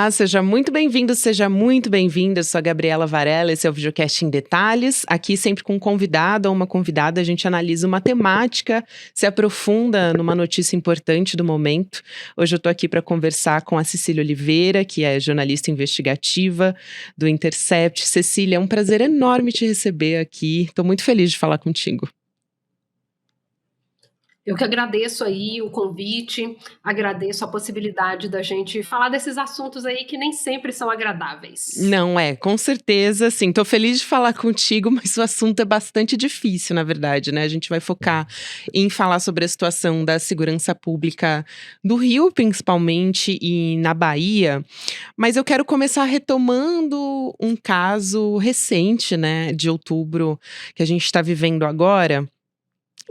Olá, seja muito bem-vindo, seja muito bem-vinda. Eu sou a Gabriela Varela, esse é o Videocast em Detalhes. Aqui sempre com um convidado ou uma convidada, a gente analisa uma temática, se aprofunda numa notícia importante do momento. Hoje eu estou aqui para conversar com a Cecília Oliveira, que é jornalista investigativa do Intercept. Cecília, é um prazer enorme te receber aqui. Estou muito feliz de falar contigo. Eu que agradeço aí o convite, agradeço a possibilidade da gente falar desses assuntos aí que nem sempre são agradáveis. Não, com certeza, sim. Tô feliz de falar contigo, mas o assunto é bastante difícil, na verdade, né? A gente vai focar em falar sobre a situação da segurança pública do Rio, principalmente, e na Bahia. Mas eu quero começar retomando um caso recente, né, de outubro, que a gente está vivendo agora.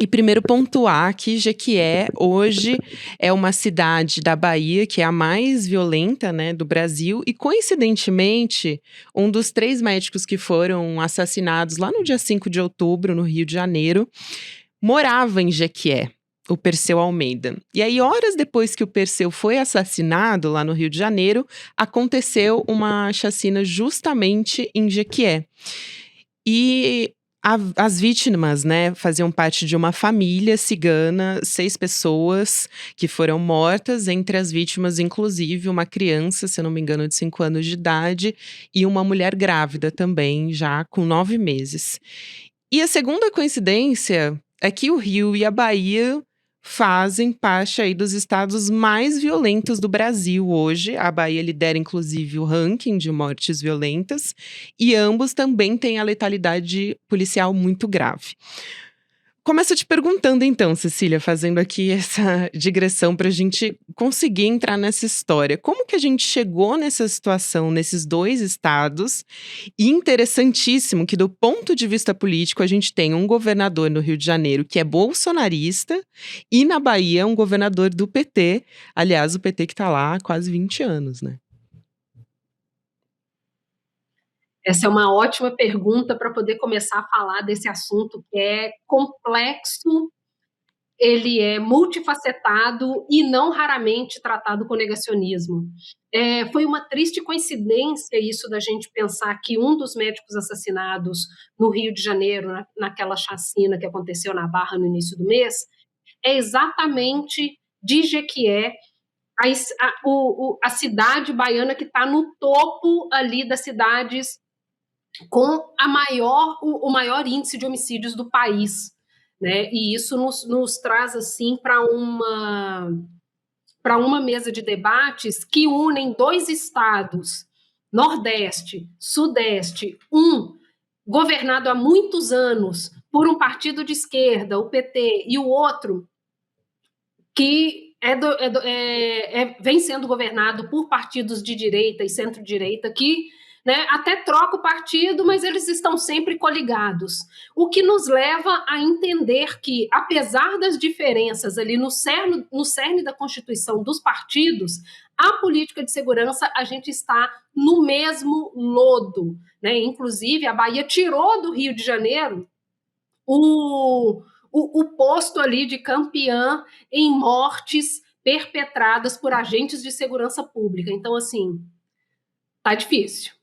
E primeiro pontuar que Jequié, hoje, é uma cidade da Bahia que é a mais violenta, né, do Brasil e, coincidentemente, um dos 3 médicos que foram assassinados lá no dia 5 de outubro, no Rio de Janeiro, morava em Jequié, o Perseu Almeida. E aí, horas depois que o Perseu foi assassinado lá no Rio de Janeiro, aconteceu uma chacina justamente em Jequié. E as vítimas, né, faziam parte de uma família cigana, 6 pessoas que foram mortas, entre as vítimas, inclusive, uma criança, se eu não me engano, de 5 anos de idade, e uma mulher grávida também, já com 9 meses. E a segunda coincidência é que o Rio e a Bahia fazem parte aí dos estados mais violentos do Brasil hoje. A Bahia lidera, inclusive, o ranking de mortes violentas e ambos também têm a letalidade policial muito grave. Começo te perguntando então, Cecília, fazendo aqui essa digressão para a gente conseguir entrar nessa história. Como que a gente chegou nessa situação nesses 2 estados? E interessantíssimo que, do ponto de vista político, a gente tem um governador no Rio de Janeiro que é bolsonarista e na Bahia um governador do PT. Aliás, o PT que está lá há quase 20 anos, né? Essa é uma ótima pergunta para poder começar a falar desse assunto que é complexo, ele é multifacetado e não raramente tratado com negacionismo. Foi uma triste coincidência isso da gente pensar que um dos médicos assassinados no Rio de Janeiro, naquela chacina que aconteceu na Barra no início do mês, é exatamente de Jequié, a cidade baiana que está no topo ali das cidades com o maior índice de homicídios do país, né? E isso nos traz assim para uma mesa de debates que unem 2 estados, Nordeste, Sudeste, um governado há muitos anos por um partido de esquerda, o PT, e o outro que vem sendo governado por partidos de direita e centro-direita que, né, até troca o partido, mas eles estão sempre coligados. O que nos leva a entender que, apesar das diferenças ali no cerne da constituição dos partidos, a política de segurança, a gente está no mesmo lodo, né? Inclusive, a Bahia tirou do Rio de Janeiro o posto ali de campeã em mortes perpetradas por agentes de segurança pública. Então, assim, tá difícil.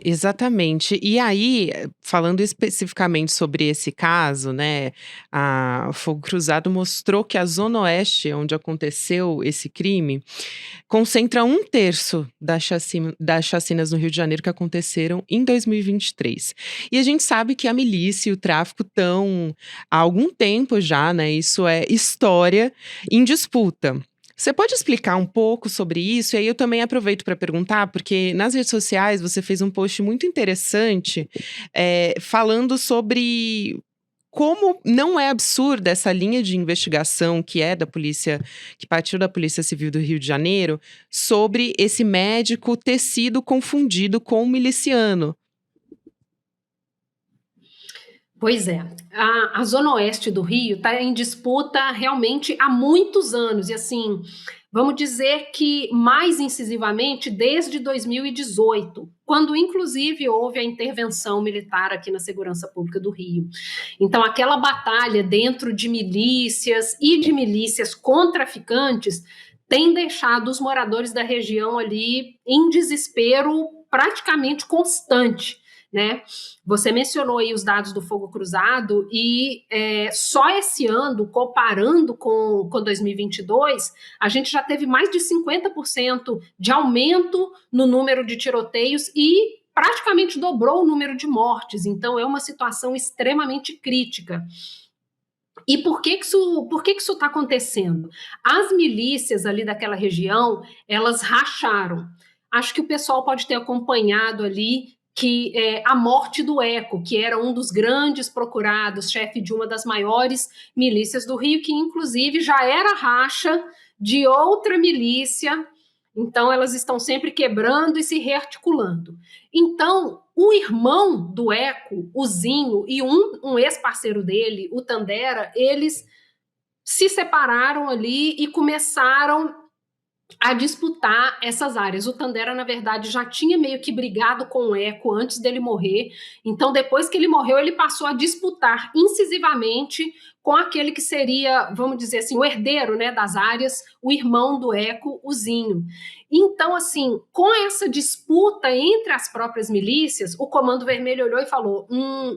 Exatamente. E aí, falando especificamente sobre esse caso, né, a Fogo Cruzado mostrou que a Zona Oeste, onde aconteceu esse crime, concentra 1/3 das chacinas no Rio de Janeiro que aconteceram em 2023. E a gente sabe que a milícia e o tráfico estão há algum tempo já, né, isso é história, em disputa. Você pode explicar um pouco sobre isso? E aí eu também aproveito para perguntar, porque nas redes sociais você fez um post muito interessante, falando sobre como não é absurda essa linha de investigação que é da polícia, que partiu da Polícia Civil do Rio de Janeiro, sobre esse médico ter sido confundido com um miliciano. Pois é, a Zona Oeste do Rio está em disputa realmente há muitos anos, e assim, vamos dizer que mais incisivamente desde 2018, quando inclusive houve a intervenção militar aqui na segurança pública do Rio. Então, aquela batalha dentro de milícias e de milícias com traficantes tem deixado os moradores da região ali em desespero praticamente constante, né? Você mencionou aí os dados do fogo cruzado e só esse ano, comparando com 2022, a gente já teve mais de 50% de aumento no número de tiroteios e praticamente dobrou o número de mortes. Então é uma situação extremamente crítica. E por que isso está acontecendo? As milícias ali daquela região, elas racharam. Acho que o pessoal pode ter acompanhado ali que a morte do Eco, que era um dos grandes procurados, chefe de uma das maiores milícias do Rio, que inclusive já era racha de outra milícia. Então, elas estão sempre quebrando e se rearticulando. Então, o irmão do Eco, o Zinho, e um ex-parceiro dele, o Tandera, eles se separaram ali e começaram a disputar essas áreas. O Tandera, na verdade, já tinha meio que brigado com o Eco antes dele morrer. Então, depois que ele morreu, ele passou a disputar incisivamente com aquele que seria, vamos dizer assim, o herdeiro, né, das áreas, o irmão do Eco, o Zinho. Então, assim, com essa disputa entre as próprias milícias, o Comando Vermelho olhou e falou: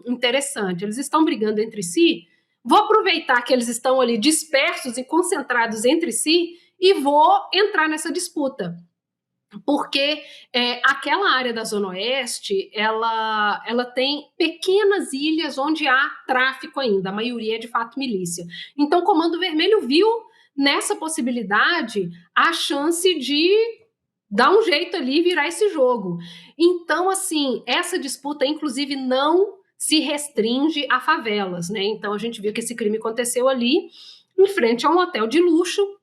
interessante, eles estão brigando entre si, vou aproveitar que eles estão ali dispersos e concentrados entre si e vou entrar nessa disputa. Porque aquela área da Zona Oeste, ela tem pequenas ilhas onde há tráfico ainda, a maioria é de fato milícia. Então o Comando Vermelho viu nessa possibilidade a chance de dar um jeito ali e virar esse jogo. Então, assim, essa disputa, inclusive, não se restringe a favelas, né? Então a gente viu que esse crime aconteceu ali, em frente a um hotel de luxo,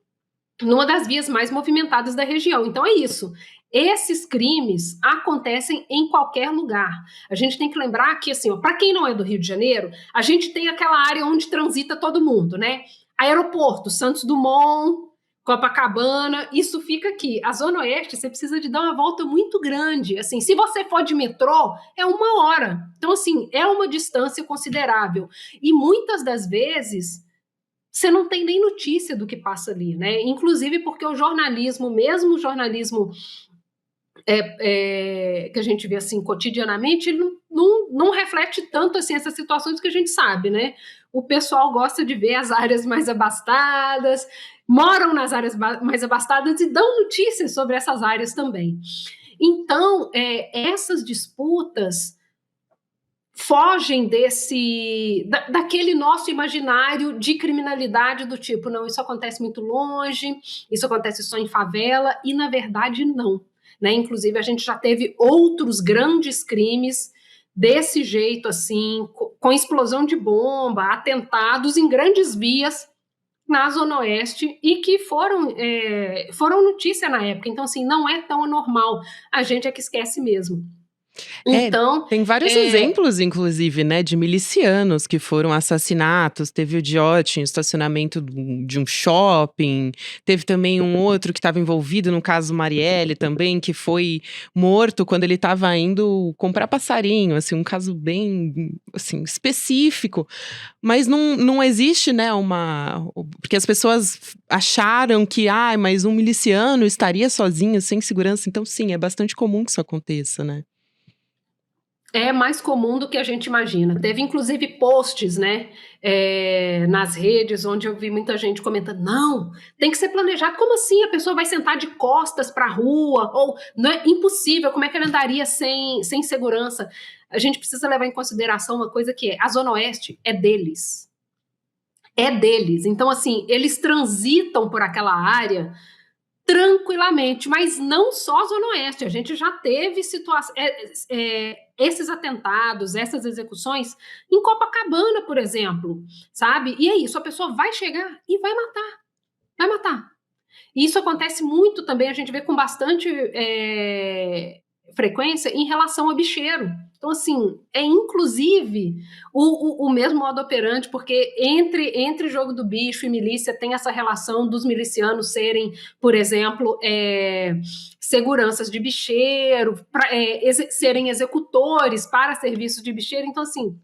numa das vias mais movimentadas da região. Então é isso. Esses crimes acontecem em qualquer lugar. A gente tem que lembrar que, assim, para quem não é do Rio de Janeiro, a gente tem aquela área onde transita todo mundo, né? Aeroporto, Santos Dumont, Copacabana, isso fica aqui. A Zona Oeste, você precisa de dar uma volta muito grande. Assim, se você for de metrô, é 1 hora. Então, assim, é uma distância considerável. E muitas das vezes você não tem nem notícia do que passa ali, né? Inclusive porque o jornalismo, mesmo o jornalismo que a gente vê assim cotidianamente, ele não reflete tanto assim essas situações que a gente sabe, né? O pessoal gosta de ver as áreas mais abastadas, moram nas áreas mais abastadas e dão notícias sobre essas áreas também. Então, essas disputas fogem daquele nosso imaginário de criminalidade do tipo, não, isso acontece muito longe, isso acontece só em favela, e na verdade não. Né? Inclusive, a gente já teve outros grandes crimes desse jeito, assim, com explosão de bomba, atentados em grandes vias na Zona Oeste e que foram notícia na época. Então, assim, não é tão anormal. A gente é que esquece mesmo. Então, tem vários exemplos, inclusive, né, de milicianos que foram assassinatos. Teve o Diote em estacionamento de um shopping. Teve também um outro que estava envolvido no caso Marielle também, que foi morto quando ele estava indo comprar passarinho. Assim, um caso bem, assim, específico. Mas não existe, né, porque as pessoas acharam que, mas um miliciano estaria sozinho, sem segurança. Então, sim, é bastante comum que isso aconteça, né? É mais comum do que a gente imagina. Teve, inclusive, posts, né, nas redes, onde eu vi muita gente comentando, não, tem que ser planejado. Como assim? A pessoa vai sentar de costas para a rua? Ou, não é impossível, como é que ele andaria sem segurança? A gente precisa levar em consideração uma coisa que a Zona Oeste é deles. É deles. Então, assim, eles transitam por aquela área tranquilamente, mas não só a Zona Oeste. A gente já teve esses atentados, essas execuções em Copacabana, por exemplo, sabe? E é isso, a pessoa vai chegar e vai matar. Vai matar. E isso acontece muito também, a gente vê com bastante frequência em relação a bicheiro. Então, assim, é inclusive o mesmo modo operante, porque entre jogo do bicho e milícia tem essa relação dos milicianos serem, por exemplo, seguranças de bicheiro, serem executores para serviços de bicheiro. Então, assim,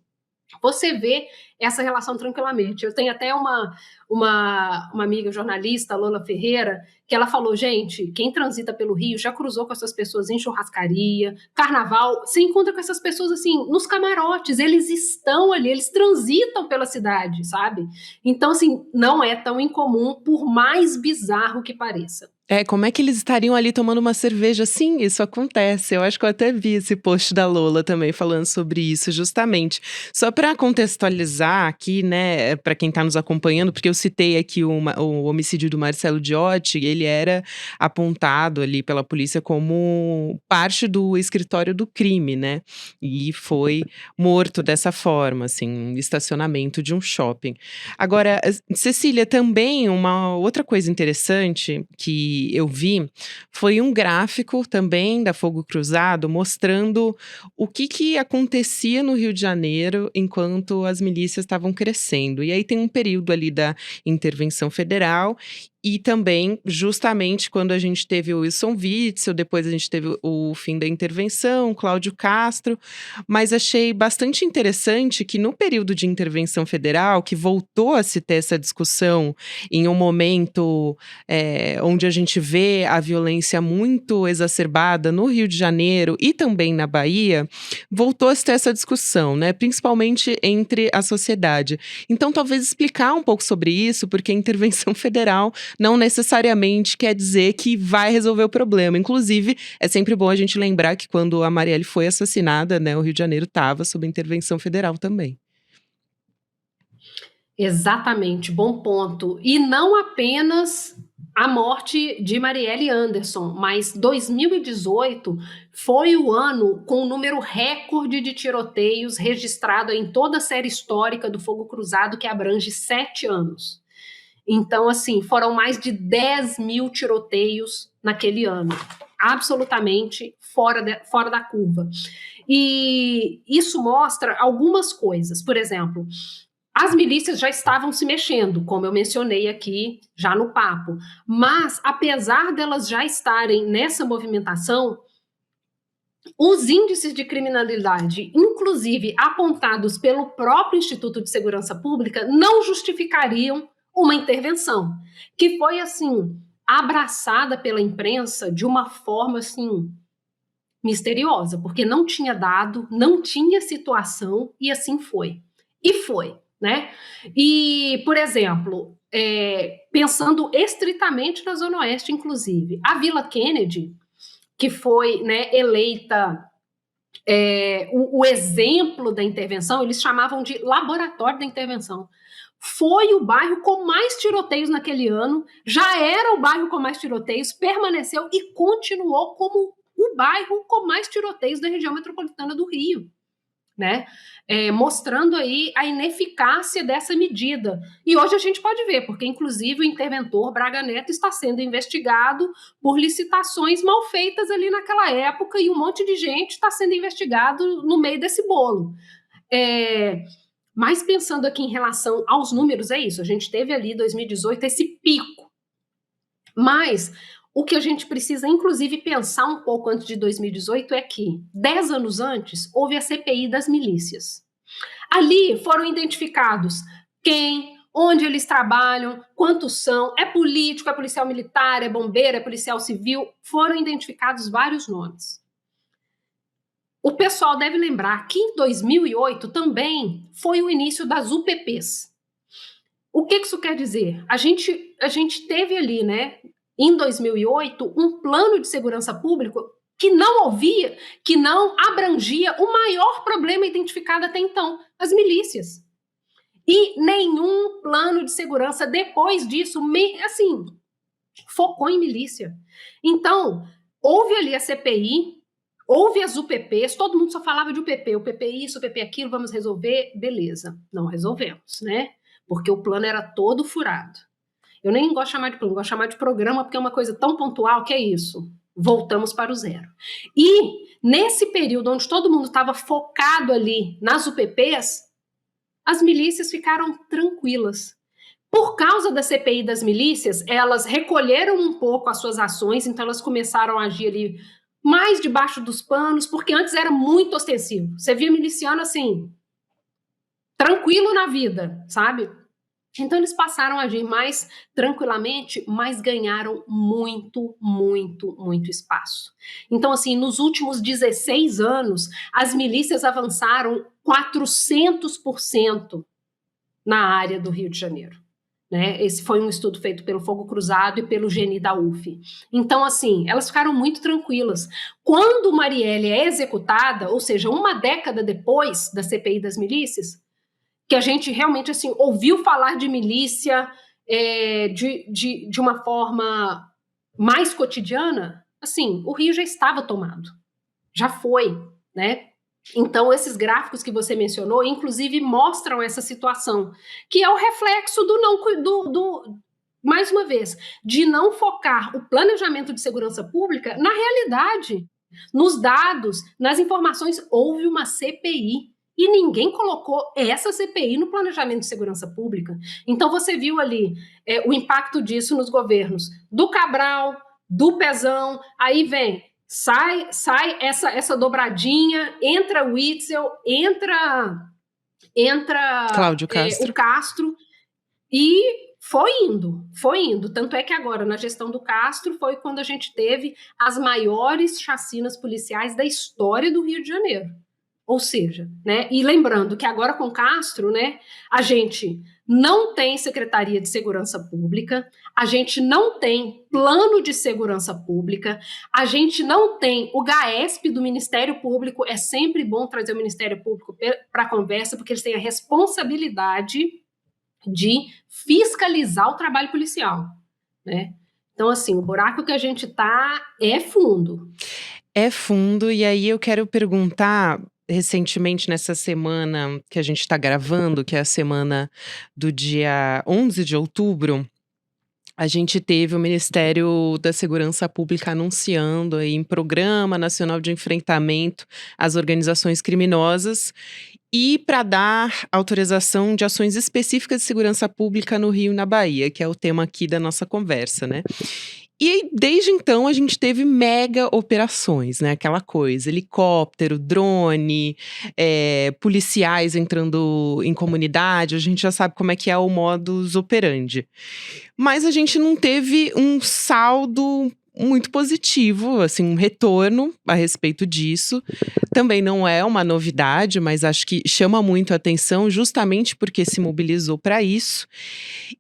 você vê essa relação tranquilamente. Eu tenho até uma amiga jornalista, Lola Ferreira, que ela falou, gente, quem transita pelo Rio já cruzou com essas pessoas em churrascaria, carnaval, você encontra com essas pessoas assim, nos camarotes, eles estão ali, eles transitam pela cidade, sabe? Então, assim, não é tão incomum, por mais bizarro que pareça. Como é que eles estariam ali tomando uma cerveja? Sim, isso acontece. Eu acho que eu até vi esse post da Lola também falando sobre isso, justamente. Só para contextualizar aqui, né, para quem está nos acompanhando, porque eu citei aqui o homicídio do Marcelo Diotti, ele era apontado ali pela polícia como parte do escritório do crime, né? E foi morto dessa forma, assim, no estacionamento de um shopping. Agora, Cecília, também uma outra coisa interessante que eu vi foi um gráfico também da Fogo Cruzado mostrando o que acontecia no Rio de Janeiro enquanto as milícias estavam crescendo. E aí tem um período ali da intervenção federal e também, justamente, quando a gente teve o Wilson Witzel, depois a gente teve o fim da intervenção, Cláudio Castro, mas achei bastante interessante que no período de intervenção federal, que voltou a se ter essa discussão em um momento onde a gente vê a violência muito exacerbada no Rio de Janeiro e também na Bahia, voltou a se ter essa discussão, né? Principalmente entre a sociedade. Então, talvez explicar um pouco sobre isso, porque a intervenção federal não necessariamente quer dizer que vai resolver o problema. Inclusive, é sempre bom a gente lembrar que quando a Marielle foi assassinada, né, o Rio de Janeiro estava sob intervenção federal também. Exatamente, bom ponto. E não apenas a morte de Marielle Anderson, mas 2018 foi o ano com o número recorde de tiroteios registrado em toda a série histórica do Fogo Cruzado, que abrange 7 anos. Então, assim, foram mais de 10 mil tiroteios naquele ano. Absolutamente fora da curva. E isso mostra algumas coisas. Por exemplo, as milícias já estavam se mexendo, como eu mencionei aqui já no papo. Mas, apesar delas já estarem nessa movimentação, os índices de criminalidade, inclusive apontados pelo próprio Instituto de Segurança Pública, não justificariam uma intervenção, que foi, assim, abraçada pela imprensa de uma forma, assim, misteriosa, porque não tinha dado, não tinha situação, e assim foi. E foi, né? E, por exemplo, pensando estritamente na Zona Oeste, inclusive, a Vila Kennedy, que foi, né, eleita o exemplo da intervenção, eles chamavam de laboratório da intervenção. Foi o bairro com mais tiroteios naquele ano, já era o bairro com mais tiroteios, permaneceu e continuou como o bairro com mais tiroteios da região metropolitana do Rio, né? Mostrando aí a ineficácia dessa medida. E hoje a gente pode ver, porque inclusive o interventor Braga Neto está sendo investigado por licitações mal feitas ali naquela época e um monte de gente está sendo investigado no meio desse bolo. Mas pensando aqui em relação aos números, é isso, a gente teve ali em 2018 esse pico. Mas o que a gente precisa, inclusive, pensar um pouco antes de 2018 é que, 10 anos antes, houve a CPI das milícias. Ali foram identificados quem, onde eles trabalham, quantos são, é político, é policial militar, é bombeiro, é policial civil, foram identificados vários nomes. O pessoal deve lembrar que em 2008 também foi o início das UPPs. O que isso quer dizer? A gente teve ali, né, em 2008, um plano de segurança pública que não ouvia, que não abrangia o maior problema identificado até então, as milícias. E nenhum plano de segurança depois disso, assim, focou em milícia. Então, houve ali a CPI, houve as UPPs, todo mundo só falava de UPP, UPP isso, UPP aquilo, vamos resolver, beleza. Não resolvemos, né? Porque o plano era todo furado. Eu nem gosto de chamar de plano, gosto de chamar de programa, porque é uma coisa tão pontual que é isso. Voltamos para o zero. E nesse período onde todo mundo estava focado ali nas UPPs, as milícias ficaram tranquilas. Por causa da CPI das milícias, elas recolheram um pouco as suas ações, então elas começaram a agir ali mais debaixo dos panos, porque antes era muito ostensivo. Você via miliciano assim, tranquilo na vida, sabe? Então eles passaram a agir mais tranquilamente, mas ganharam muito, muito, muito espaço. Então, assim, nos últimos 16 anos, as milícias avançaram 400% na área do Rio de Janeiro. Né? Esse foi um estudo feito pelo Fogo Cruzado e pelo GNI da UF. Então, assim, elas ficaram muito tranquilas. Quando Marielle é executada, ou seja, uma década depois da CPI das milícias, que a gente realmente assim ouviu falar de milícia de uma forma mais cotidiana, assim, o Rio já estava tomado, já foi, né? Então, esses gráficos que você mencionou, inclusive, mostram essa situação, que é o reflexo do não, mais uma vez, de não focar o planejamento de segurança pública na realidade, nos dados, nas informações. Houve uma CPI e ninguém colocou essa CPI no planejamento de segurança pública. Então, você viu ali o impacto disso nos governos do Cabral, do Pezão, aí vem, sai essa dobradinha, entra o Witzel, entra Cláudio Castro. o Castro, e foi indo. Tanto é que agora, na gestão do Castro, foi quando a gente teve as maiores chacinas policiais da história do Rio de Janeiro. Ou seja, né? E lembrando que agora com Castro, né, a gente não tem Secretaria de Segurança Pública, a gente não tem plano de segurança pública, a gente não tem o GAESP do Ministério Público. É sempre bom trazer o Ministério Público para a conversa, porque eles têm a responsabilidade de fiscalizar o trabalho policial, né? Então, assim, o buraco que a gente tá é fundo. É fundo, e aí eu quero perguntar, recentemente nessa semana que a gente está gravando, que é a semana do dia 11 de outubro, a gente teve o Ministério da Segurança Pública anunciando aí em Programa Nacional de Enfrentamento às Organizações Criminosas e para dar autorização de ações específicas de segurança pública no Rio e na Bahia, que é o tema aqui da nossa conversa, né? E desde então a gente teve mega operações, né? Aquela coisa, helicóptero, drone, policiais entrando em comunidade, a gente já sabe como é que é o modus operandi. Mas a gente não teve um saldo muito positivo, assim, um retorno a respeito disso. Também não é uma novidade, mas acho que chama muito a atenção justamente porque se mobilizou para isso.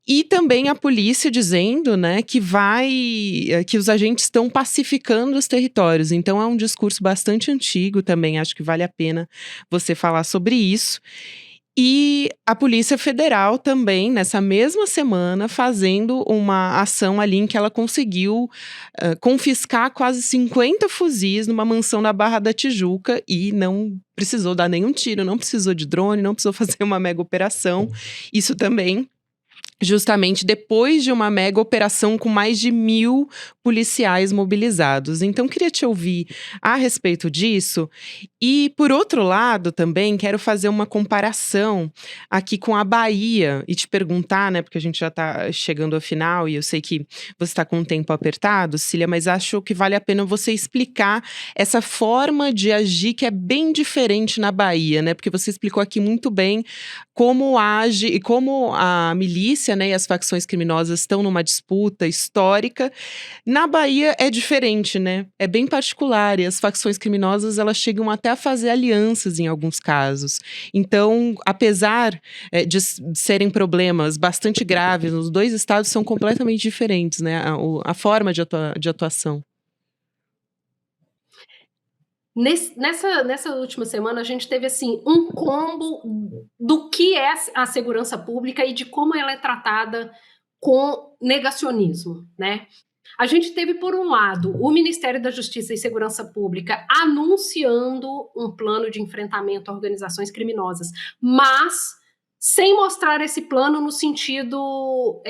E também a polícia dizendo, né, que os agentes estão pacificando os territórios. Então é um discurso bastante antigo também, acho que vale a pena você falar sobre isso. E a Polícia Federal também, nessa mesma semana, fazendo uma ação ali em que ela conseguiu confiscar quase 50 fuzis numa mansão na Barra da Tijuca e não precisou dar nenhum tiro, não precisou de drone, não precisou fazer uma mega operação. Isso também justamente depois de uma mega operação com mais de 1.000 policiais mobilizados. Então, queria te ouvir a respeito disso. E, por outro lado, também quero fazer uma comparação aqui com a Bahia e te perguntar, né, porque a gente já está chegando ao final e eu sei que você está com um tempo apertado, Cília, mas acho que vale a pena você explicar essa forma de agir que é bem diferente na Bahia, né, porque você explicou aqui muito bem como age e como a milícia, né, e as facções criminosas estão numa disputa histórica. Na Bahia é diferente, né? É bem particular e as facções criminosas elas chegam até a fazer alianças em alguns casos. Então, apesar de serem problemas bastante graves, os dois estados são completamente diferentes, né? A forma de atuação. Nessa última semana, a gente teve assim um combo do que é a segurança pública e de como ela é tratada com negacionismo, né? A gente teve, por um lado, o Ministério da Justiça e Segurança Pública anunciando um plano de enfrentamento a organizações criminosas, mas sem mostrar esse plano no sentido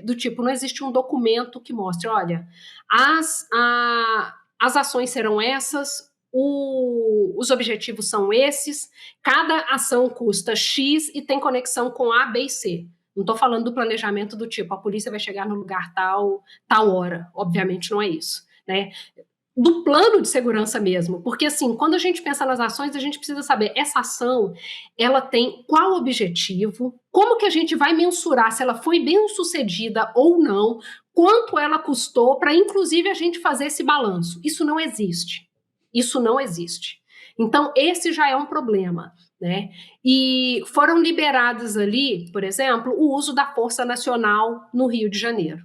do tipo, não existe um documento que mostre, olha, as ações serão essas, os objetivos são esses, cada ação custa X e tem conexão com A, B e C. Não estou falando do planejamento do tipo, a polícia vai chegar no lugar tal hora. Obviamente não é isso, né? do plano de segurança mesmo, porque assim, quando a gente pensa nas ações, a gente precisa saber, essa ação, ela tem qual objetivo, como que a gente vai mensurar se ela foi bem sucedida ou não, quanto ela custou, para inclusive a gente fazer esse balanço. Isso não existe. Isso não existe. Então, esse já é um problema, né? E foram liberadas ali, por exemplo, o uso da Força Nacional no Rio de Janeiro.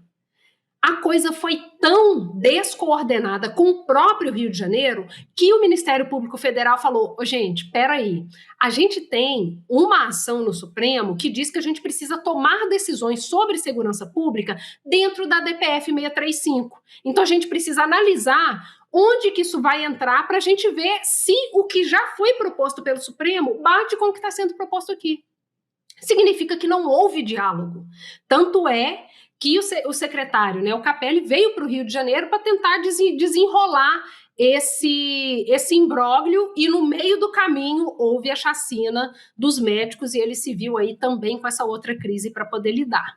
A coisa foi tão descoordenada com o próprio Rio de Janeiro que o Ministério Público Federal falou: gente, peraí, a gente tem uma ação no Supremo que diz que a gente precisa tomar decisões sobre segurança pública dentro da DPF 635. Então a gente precisa analisar onde que isso vai entrar para a gente ver se o que já foi proposto pelo Supremo bate com o que está sendo proposto aqui. Significa que não houve diálogo. Tanto é que o secretário, né, o Capelli, veio para o Rio de Janeiro para tentar desenrolar esse imbróglio, e no meio do caminho houve a chacina dos médicos e ele se viu aí também com essa outra crise para poder lidar.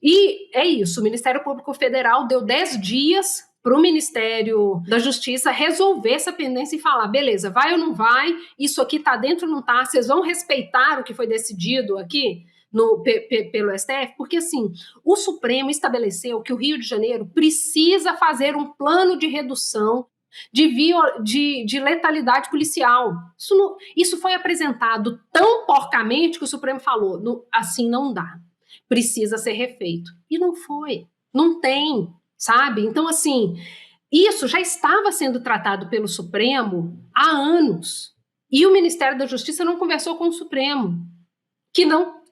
E é isso, o Ministério Público Federal deu 10 dias para o Ministério da Justiça resolver essa pendência e falar, beleza, vai ou não vai, isso aqui está dentro ou não está, vocês vão respeitar o que foi decidido aqui pelo STF? Porque, assim, o Supremo estabeleceu que o Rio de Janeiro precisa fazer um plano de redução de letalidade policial. Isso foi apresentado tão porcamente que o Supremo falou, assim não dá, precisa ser refeito. E não foi, não tem, sabe? Então, assim, isso já estava sendo tratado pelo Supremo há anos. E o Ministério da Justiça não conversou com o Supremo,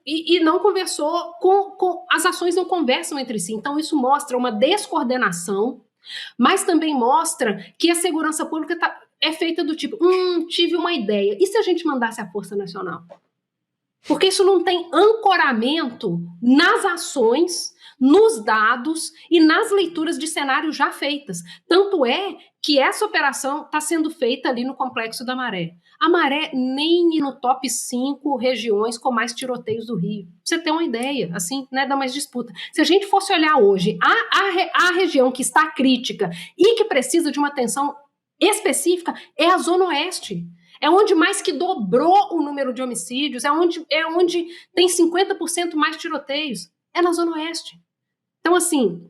e não conversou as ações não conversam entre si. Então, isso mostra uma descoordenação, mas também mostra que a segurança pública é feita do tipo, tive uma ideia, e se a gente mandasse a Força Nacional? Porque isso não tem ancoramento nas ações, nos dados e nas leituras de cenário já feitas. Tanto é que essa operação está sendo feita ali no Complexo da Maré. A Maré nem no top 5 regiões com mais tiroteios do Rio. Pra você ter uma ideia, assim, né, dá mais disputa. Se a gente fosse olhar hoje a região que está crítica e que precisa de uma atenção específica, é a Zona Oeste. É onde mais que dobrou o número de homicídios, é onde tem 50% mais tiroteios. É na Zona Oeste. Então, assim,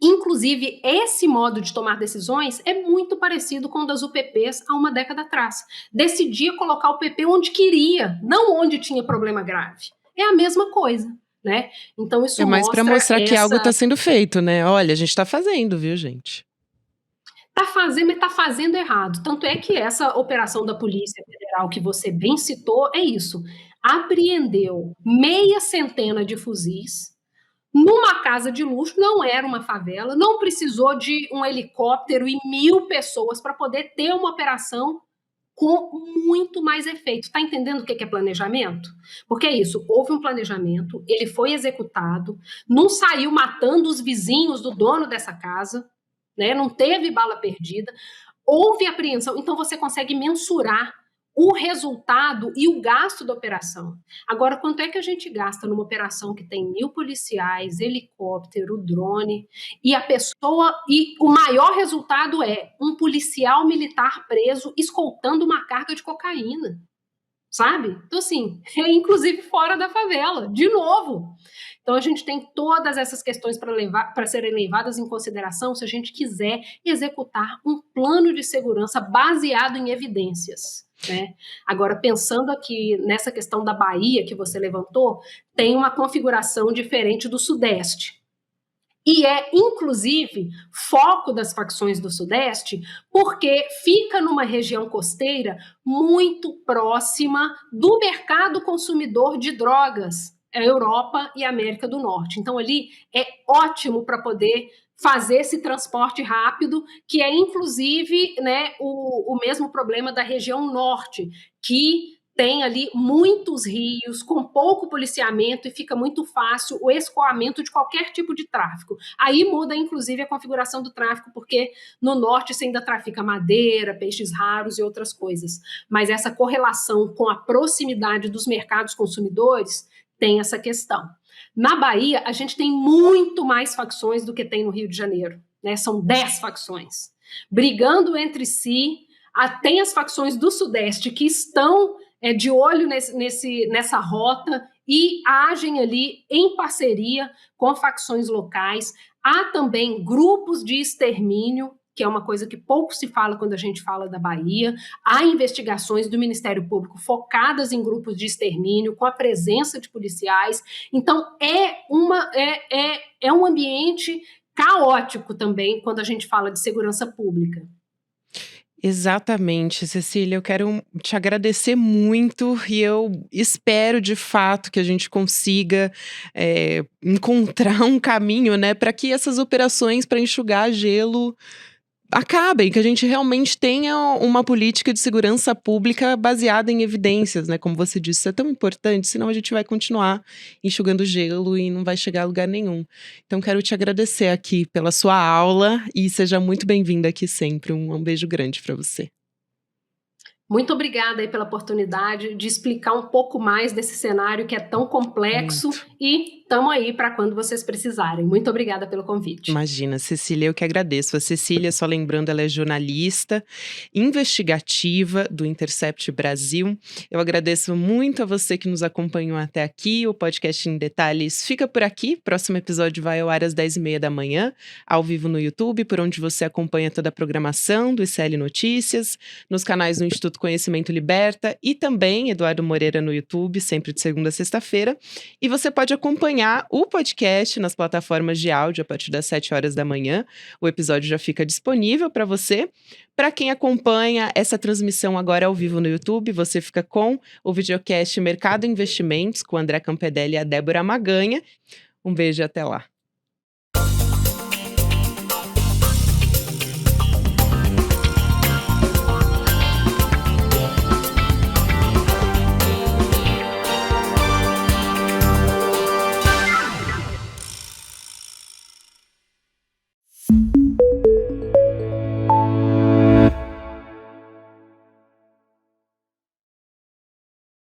inclusive, esse modo de tomar decisões é muito parecido com o das UPPs há uma década atrás. Decidia colocar o PP onde queria, não onde tinha problema grave. É a mesma coisa, né? Então, isso é mais para mostrar que algo está sendo feito, né? Olha, a gente está fazendo, viu, gente? Está fazendo, mas está fazendo errado. Tanto é que essa operação da Polícia Federal que você bem citou é isso. Apreendeu 600 de fuzis numa casa de luxo, não era uma favela, não precisou de um helicóptero e 1.000 pessoas para poder ter uma operação com muito mais efeito. Está entendendo o que é planejamento? Porque é isso, houve um planejamento, ele foi executado, não saiu matando os vizinhos do dono dessa casa, né? Não teve bala perdida, houve apreensão, então você consegue mensurar o resultado e o gasto da operação. Agora, quanto é que a gente gasta numa operação que tem 1.000 policiais, helicóptero, drone, e o maior resultado é um policial militar preso escoltando uma carga de cocaína, sabe? Então, assim, inclusive fora da favela, de novo. Então, a gente tem todas essas questões para serem levadas em consideração se a gente quiser executar um plano de segurança baseado em evidências, né? Agora, pensando aqui nessa questão da Bahia que você levantou, tem uma configuração diferente do Sudeste. E é, inclusive, foco das facções do Sudeste, porque fica numa região costeira muito próxima do mercado consumidor de drogas, a Europa e a América do Norte. Então, ali é ótimo para poder fazer esse transporte rápido, que é, inclusive, né, o mesmo problema da região norte, que tem ali muitos rios, com pouco policiamento, e fica muito fácil o escoamento de qualquer tipo de tráfico. Aí muda, inclusive, a configuração do tráfico, porque no norte você ainda trafica madeira, peixes raros e outras coisas. Mas essa correlação com a proximidade dos mercados consumidores tem essa questão. Na Bahia, a gente tem muito mais facções do que tem no Rio de Janeiro, né? São 10 facções. brigando entre si. Tem as facções do Sudeste que estão de olho nessa rota e agem ali em parceria com facções locais. Há também grupos de extermínio, que é uma coisa que pouco se fala quando a gente fala da Bahia. Há investigações do Ministério Público focadas em grupos de extermínio, com a presença de policiais. Então, é um ambiente caótico também quando a gente fala de segurança pública. Exatamente, Cecília, eu quero te agradecer muito e eu espero de fato que a gente consiga encontrar um caminho, né, para que essas operações para enxugar gelo acabem, que a gente realmente tenha uma política de segurança pública baseada em evidências, né? Como você disse, isso é tão importante, senão a gente vai continuar enxugando gelo e não vai chegar a lugar nenhum. Então, quero te agradecer aqui pela sua aula e seja muito bem-vinda aqui sempre. Um beijo grande para você. Muito obrigada aí pela oportunidade de explicar um pouco mais desse cenário que é tão complexo e estamos aí para quando vocês precisarem. Muito obrigada pelo convite. Imagina, Cecília, eu que agradeço. A Cecília, só lembrando, ela é jornalista investigativa do Intercept Brasil. Eu agradeço muito a você que nos acompanhou até aqui. O podcast em detalhes fica por aqui. Próximo episódio vai ao ar às 10h30 da manhã, ao vivo no YouTube, por onde você acompanha toda a programação do ICL Notícias, nos canais do Instituto Conhecimento Liberta e também Eduardo Moreira no YouTube, sempre de segunda a sexta-feira. E você pode acompanhar o podcast nas plataformas de áudio a partir das 7h da manhã. O episódio já fica disponível para você. Para quem acompanha essa transmissão agora ao vivo no YouTube, você fica com o videocast Mercado e Investimentos, com o André Campedelli e a Débora Maganha. Um beijo e até lá.